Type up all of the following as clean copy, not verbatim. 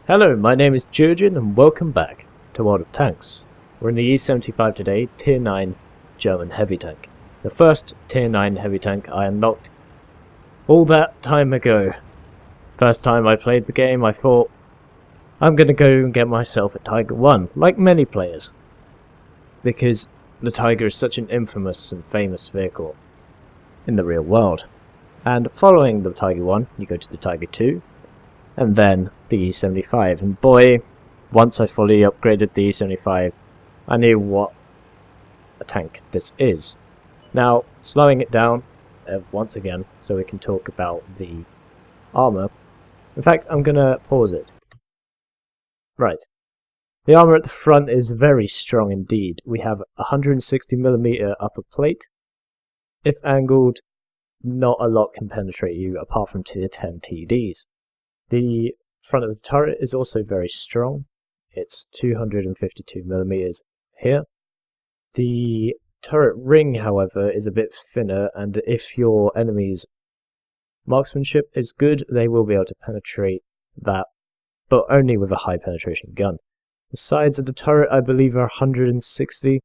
Hello, my name is Geogen and welcome back to World of Tanks. We're in the E75 today, Tier 9 German heavy tank. The first Tier 9 heavy tank I unlocked all that time ago. First time I played the game I thought, I'm gonna go and get myself a Tiger 1, like many players. Because the Tiger is such an infamous and famous vehicle in the real world. And following the Tiger 1, you go to the Tiger 2, and then the E75, and boy, once I fully upgraded the E75, I knew what a tank this is. Now, slowing it down once again, so we can talk about the armor. In fact, I'm gonna pause it. Right. The armor at the front is very strong indeed. We have 160mm upper plate. If angled, not a lot can penetrate you apart from tier 10 TDs. The front of the turret is also very strong. It's 252mm here. The turret ring, however, is a bit thinner, and if your enemy's marksmanship is good, they will be able to penetrate that, but only with a high penetration gun. The sides of the turret, I believe, are 160,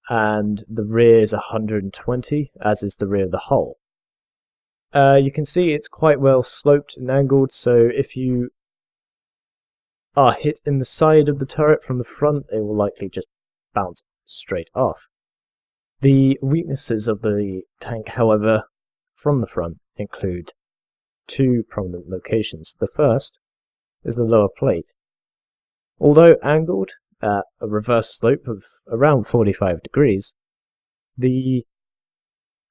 and the rear is 120, as is the rear of the hull. You can see it's quite well sloped and angled, so if you are hit in the side of the turret from the front, it will likely just bounce straight off. The weaknesses of the tank, however, from the front include two prominent locations. The first is the lower plate. Although angled at a reverse slope of around 45 degrees, the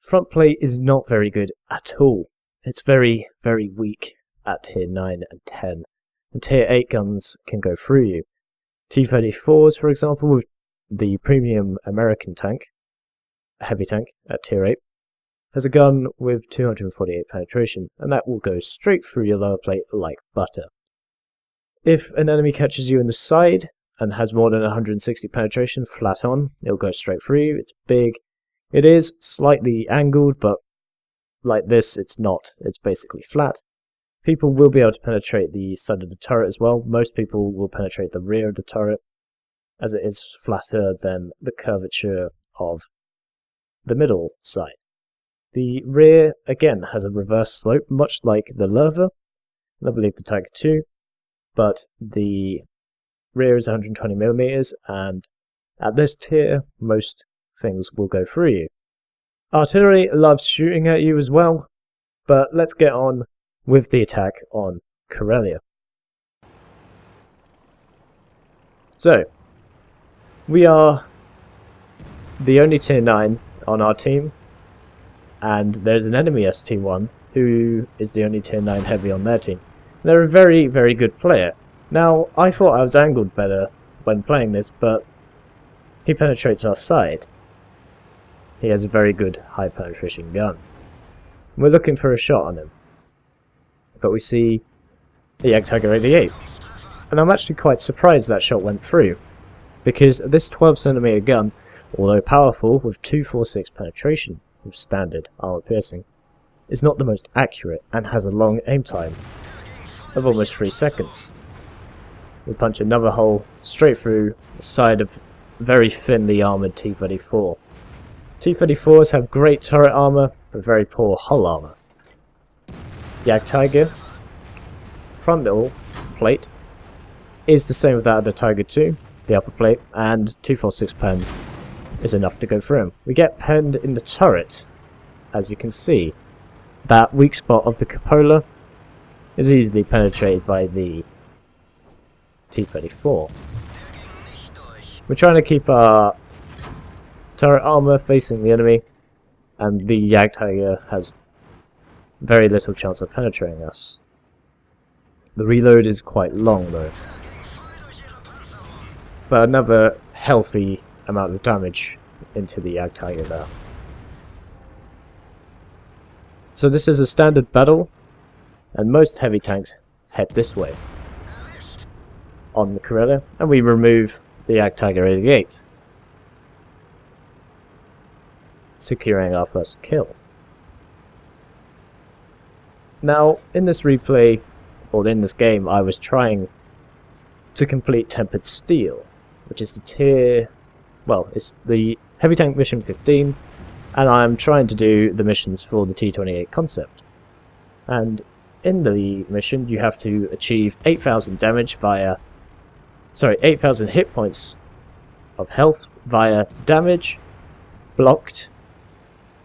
front plate is not very good at all. It's very, very weak at tier 9 and 10. And tier 8 guns can go through you. T-34s, for example, with the premium American tank, a heavy tank at tier 8, has a gun with 248 penetration, and that will go straight through your lower plate like butter. If an enemy catches you in the side and has more than 160 penetration flat on, it'll go straight through you. It's big. It is slightly angled, but like this, it's not. It's basically flat. People will be able to penetrate the side of the turret as well. Most people will penetrate the rear of the turret, as it is flatter than the curvature of the middle side. The rear, again, has a reverse slope, much like the Lerva, and I believe the Tiger 2, but the rear is 120mm, and at this tier, most things will go through you. Artillery loves shooting at you as well, but let's get on with the attack on Karelia. So, we are the only tier 9 on our team, and there's an enemy ST1 who is the only tier 9 heavy on their team. They're a very, very good player. Now, I thought I was angled better when playing this, but he penetrates our side. He has a very good high penetration gun. We're looking for a shot on him, but we see the Tiger 88, and I'm actually quite surprised that shot went through, because this 12cm gun, although powerful with 246 penetration with standard armor piercing, is not the most accurate and has a long aim time of almost 3 seconds. We punch another hole straight through the side of very thinly armoured T-34. T-34s have great turret armor, but very poor hull armor. The Tiger frontal plate is the same with that of the Tiger 2, the upper plate, and 246 pen is enough to go through him. We get penned in the turret, as you can see. That weak spot of the cupola is easily penetrated by the T-34. We're trying to keep our turret armor facing the enemy, and the Tiger has very little chance of penetrating us. The reload is quite long though, but another healthy amount of damage into the Tiger there. So this is a standard battle, and most heavy tanks head this way on the Karelia, and we remove the Tiger 88. Securing our first kill. Now, in this replay, or in this game, I was trying to complete Tempered Steel, which is the it's the Heavy Tank Mission 15, and I'm trying to do the missions for the T-28 concept. And in the mission, you have to achieve 8,000 damage 8,000 hit points of health via damage blocked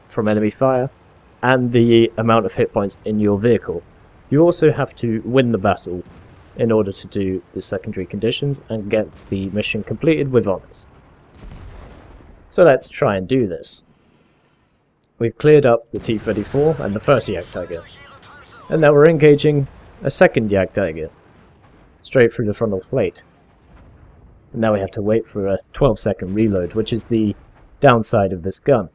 from enemy fire, and the amount of hit points in your vehicle. You also have to win the battle in order to do the secondary conditions and get the mission completed with honours. So let's try and do this. We've cleared up the T-34 and the first Jagdtiger, and now we're engaging a second Jagdtiger straight through the frontal plate. And now we have to wait for a 12-second reload, which is the downside of this gun,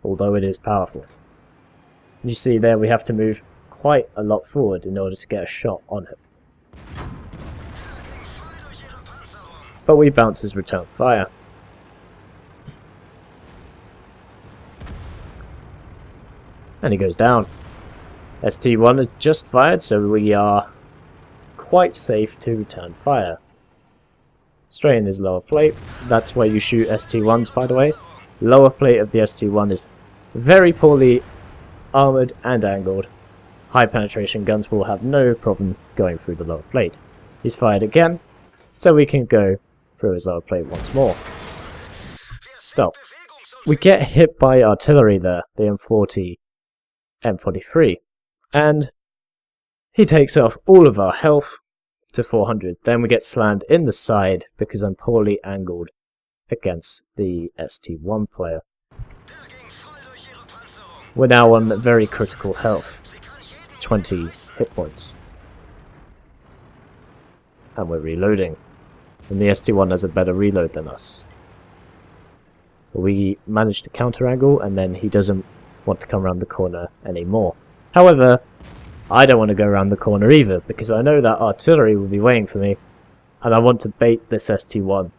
although it is powerful. You see there we have to move quite a lot forward in order to get a shot on him. But we bounce his return fire. And he goes down. ST-1 has just fired, so we are quite safe to return fire. Straight in his lower plate. That's where you shoot ST-1s, by the way. Lower plate of the ST-1 is very poorly armoured and angled. High penetration guns will have no problem going through the lower plate. He's fired again, so we can go through his lower plate once more. Stop. We get hit by artillery there, the M40, M43, and he takes off all of our health to 400. Then we get slammed in the side because I'm poorly angled against the ST-1 player. We're now on very critical health, 20 hit points. And we're reloading. And the ST-1 has a better reload than us. We managed to counter angle, and then he doesn't want to come around the corner anymore. However, I don't want to go around the corner either, because I know that artillery will be waiting for me, and I want to bait this ST-1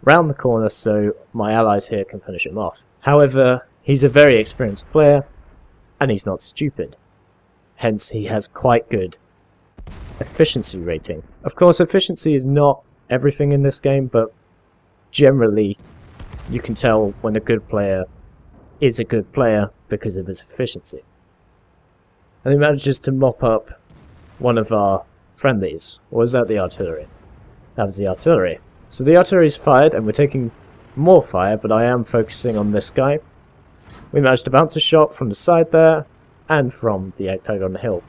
round the corner so my allies here can finish him off. However, he's a very experienced player, and he's not stupid. Hence, he has quite good efficiency rating. Of course, efficiency is not everything in this game, but generally, you can tell when a good player is a good player because of his efficiency. And he manages to mop up one of our friendlies. Or was that the artillery? That was the artillery. So the artillery's fired, and we're taking more fire, but I am focusing on this guy. We managed to bounce a shot from the side there, and from the Jagdtiger on the hill.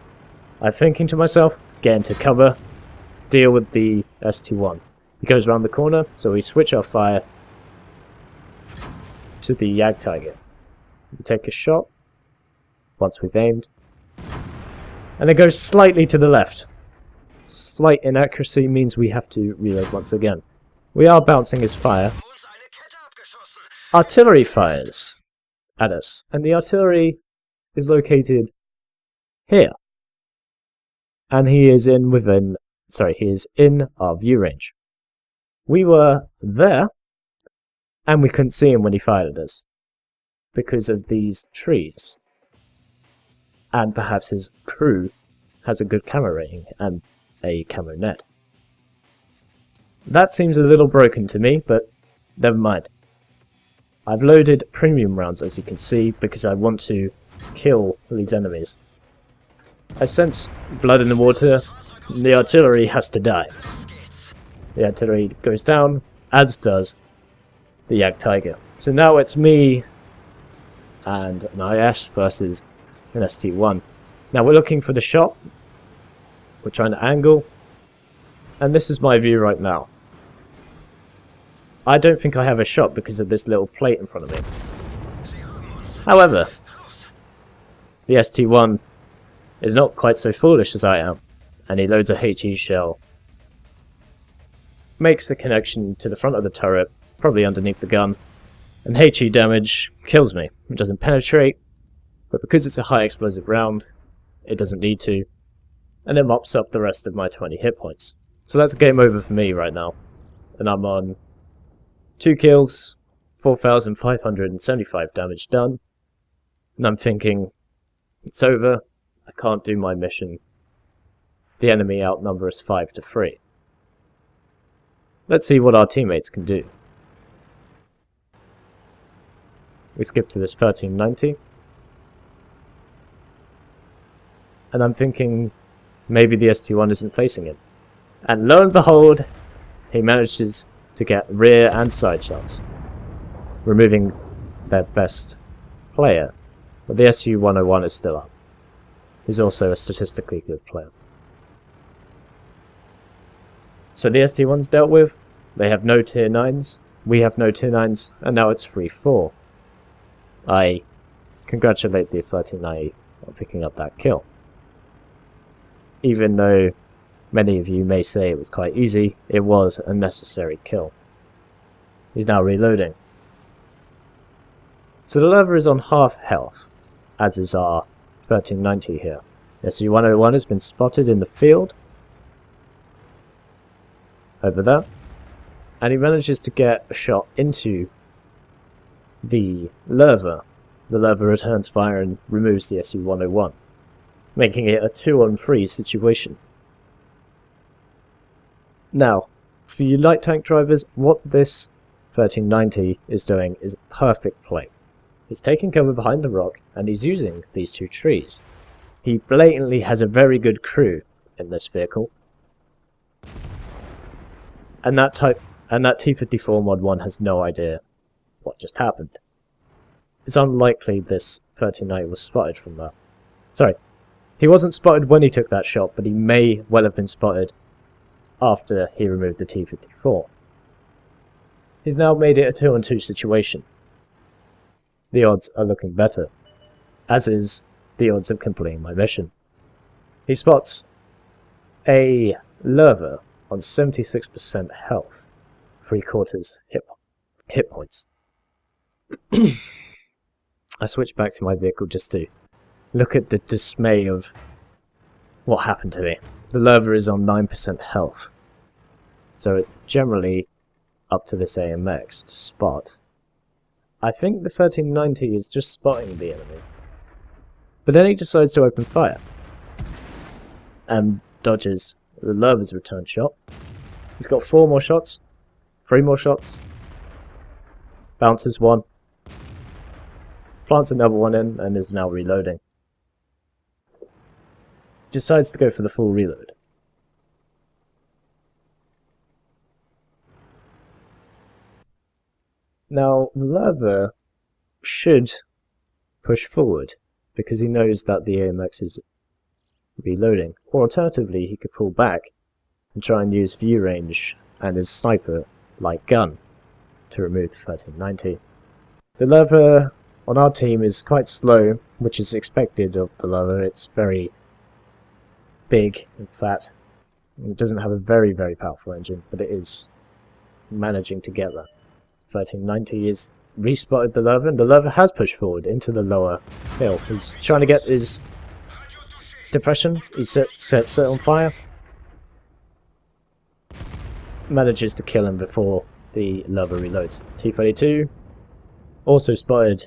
I'm thinking to myself, get into cover, deal with the ST-1. He goes around the corner, so we switch our fire to the Jagdtiger. We take a shot, once we've aimed, and it goes slightly to the left. Slight inaccuracy means we have to reload once again. We are bouncing his fire. Artillery fires at us, and the artillery is located here. And he is in our view range. We were there, and we couldn't see him when he fired at us, because of these trees. And perhaps his crew has a good camo rating and a camo net. That seems a little broken to me, but never mind. I've loaded premium rounds, as you can see, because I want to kill these enemies. I sense blood in the water, and the artillery has to die. The artillery goes down, as does the Jagdtiger. So now it's me and an IS versus an ST-1. Now we're looking for the shot. We're trying to angle. And this is my view right now. I don't think I have a shot because of this little plate in front of me. However, the ST-1 is not quite so foolish as I am, and he loads a HE shell. Makes the connection to the front of the turret, probably underneath the gun, and HE damage kills me. It doesn't penetrate, but because it's a high explosive round, it doesn't need to, and it mops up the rest of my 20 hit points. So that's game over for me right now, and I'm on 2 kills, 4,575 damage done, and I'm thinking, it's over, I can't do my mission. the enemy outnumber us 5-3. Let's see what our teammates can do. We skip to this 1390. And I'm thinking maybe the ST1 isn't facing it. And lo and behold, he manages to get rear and side shots, removing their best player. But the SU-101 is still up. He's also a statistically good player. So the ST1's dealt with, they have no tier 9s, we have no tier 9s, and now it's 3-4. I congratulate the 1390 on picking up that kill. Even though many of you may say it was quite easy, it was a necessary kill. He's now reloading. So the lever is on half health, as is our 1390 here. SU-101 has been spotted in the field, over there, and he manages to get a shot into the lever. The lever returns fire and removes the SU-101, making it a 2-on-3 situation. Now, for you light tank drivers, what this 1390 is doing is a perfect play. He's taking cover behind the rock, and he's using these two trees. He blatantly has a very good crew in this vehicle. And that T-54 Mod 1 has no idea what just happened. It's unlikely this 1390 was spotted from that. Sorry, he wasn't spotted when he took that shot, but he may well have been spotted after he removed the T-54. He's now made it a 2-on-2 situation. The odds are looking better, as is the odds of completing my mission. He spots a lurver on 76% health, 3/4 hit points. I switched back to my vehicle just to look at the dismay of what happened to me. The lurver is on 9% health, so it's generally up to this AMX to spot. I think the 1390 is just spotting the enemy, but then he decides to open fire and dodges the lurver's return shot. He's got 4 more shots, 3 more shots, bounces 1, plants another one in, and is now reloading. Decides to go for the full reload. Now, the lurver should push forward, because he knows that the AMX is reloading. Or alternatively, he could pull back and try and use view range and his sniper-like gun to remove the 1390. The lurver on our team is quite slow, which is expected of the lurver. It's very big and fat. It doesn't have a very, very powerful engine, but it is managing to get there. 1390 is respotted the lurver, and the lurver has pushed forward into the lower hill. He's trying to get his depression. He sets it on fire. Manages to kill him before the lurver reloads. T-32 also spotted,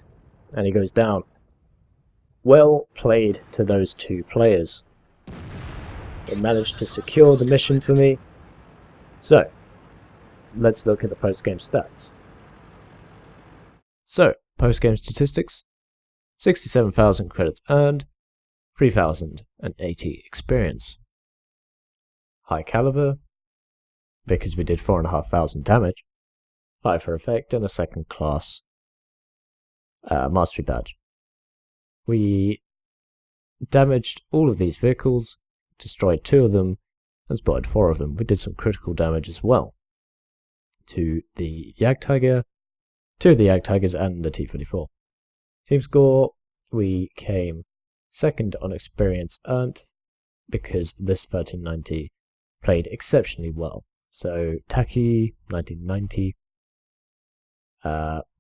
and he goes down. Well played to those two players. They managed to secure the mission for me. So, let's look at the post-game stats. So, post-game statistics. 67,000 credits earned, 3,080 experience. High caliber, because we did 4,500 damage. 5 for effect, and a second class mastery badge. We damaged all of these vehicles, destroyed 2 of them, and spotted 4 of them. We did some critical damage as well to the Jagdtiger, 2 of the Jagdtigers, and the T-44. Team score, we came second on experience earned, because this 1390 played exceptionally well. So, Taki, 1990,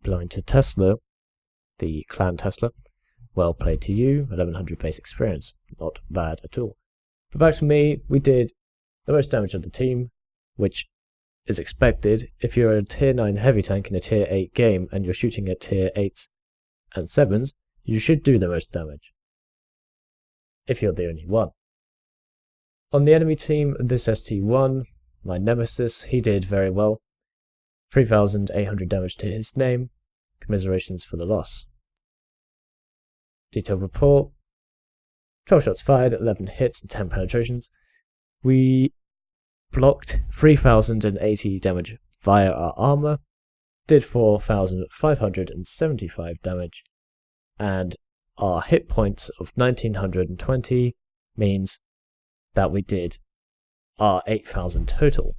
belonging to Tesla, the clan Tesla, well played to you, 1100 base experience, not bad at all. But back to me, we did the most damage of the team, which is expected. If you're a tier 9 heavy tank in a tier 8 game and you're shooting at tier 8s and 7s, you should do the most damage, if you're the only one. On the enemy team, this ST1, my nemesis, he did very well. 3,800 damage to his name. Commiserations for the loss. Detailed report. 12 shots fired, 11 hits and 10 penetrations. We blocked 3,080 damage via our armor, did 4,575 damage, and our hit points of 1,920 means that we did our 8,000 total.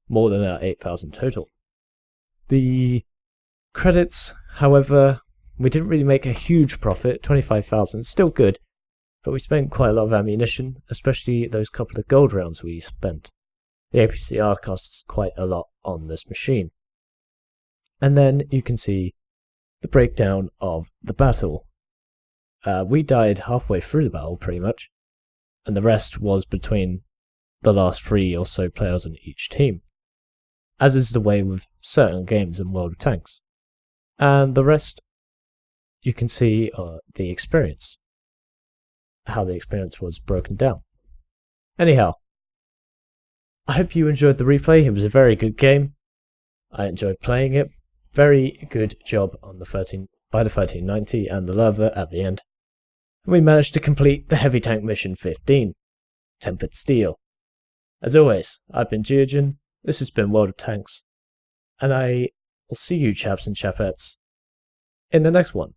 More than our 8,000 total. The credits, however, we didn't really make a huge profit, 25,000, still good, but we spent quite a lot of ammunition, especially those couple of gold rounds we spent. The APCR costs quite a lot on this machine. And then you can see the breakdown of the battle. We died halfway through the battle, pretty much, and the rest was between the last 3 or so players on each team, as is the way with certain games in World of Tanks. And the rest, you can see the experience, how the experience was broken down. Anyhow, I hope you enjoyed the replay. It was a very good game. I enjoyed playing it. Very good job on the 1390 and the lava at the end. And we managed to complete the heavy tank mission 15, Tempered Steel. As always, I've been Geogen. This has been World of Tanks, and I will see you chaps and chapettes in the next one.